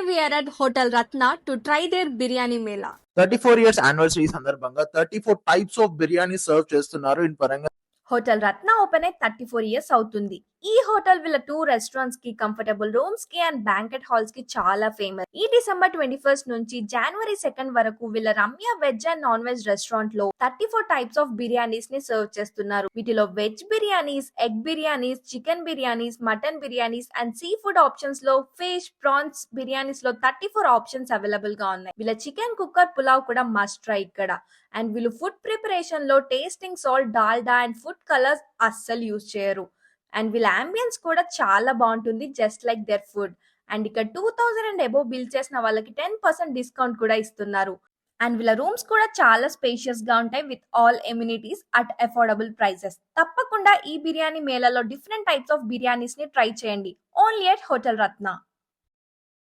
we are at Hotel Ratna to try their biryani mela. 34 years anniversary సందర్భంగా 34 types of biryani serve చేస్తున్నారు in పరంగా. Hotel రత్న open అయి 34 years అవుతుంది. ఈ hotel వీళ్ళ 2 రెస్టారెంట్స్ కి, కంఫర్టబుల్ రూమ్స్ కి అండ్ బ్యాంకెట్ హాల్స్ కి చాలా ఫేమస్. ఈ డిసెంబర్ 21 నుంచి జనవరి 2 వరకు వీళ్ళ Ramya veg and non veg restaurant లో 34 టైప్స్ ఆఫ్ బిర్యానీస్ ని సర్వ్ చేస్తున్నారు. వీటిలో veg biryanis, egg biryanis, chicken biryanis, mutton biryanis and sea food options లో ఫిష్, ప్రాన్స్ బిర్యానీస్ లో 34 ఆప్షన్స్ అవైలబుల్ గా ఉన్నాయి. వీళ్ళ చికెన్ కుక్కర్ పులావ్ కూడా మస్ట్ ట్రై ఇక్కడ. అండ్ వీళ్ళు ఫుడ్ ప్రిపరేషన్ లో tasting salt, Dalda and food colours అస్సలు యూజ్ చేయరు. అండ్ వీళ్ళ అంబియన్స్ కూడా చాలా బాగుంటుంది, just like their food. And ఇక్కడ 2000 అండ్ అబోవ్ బిల్ చేసిన వాళ్ళకి 10% డిస్కౌంట్ కూడా ఇస్తున్నారు. అండ్ వీళ్ళ రూమ్స్ కూడా చాలా స్పేషియస్ గా ఉంటాయి with all amenities at affordable prices. తప్పకుండా ఈ బిర్యానీ మేళలో డిఫరెంట్ టైప్స్ ఆఫ్ బిర్యానీస్ ని ట్రై చేయండి. Only at hotel Ratna.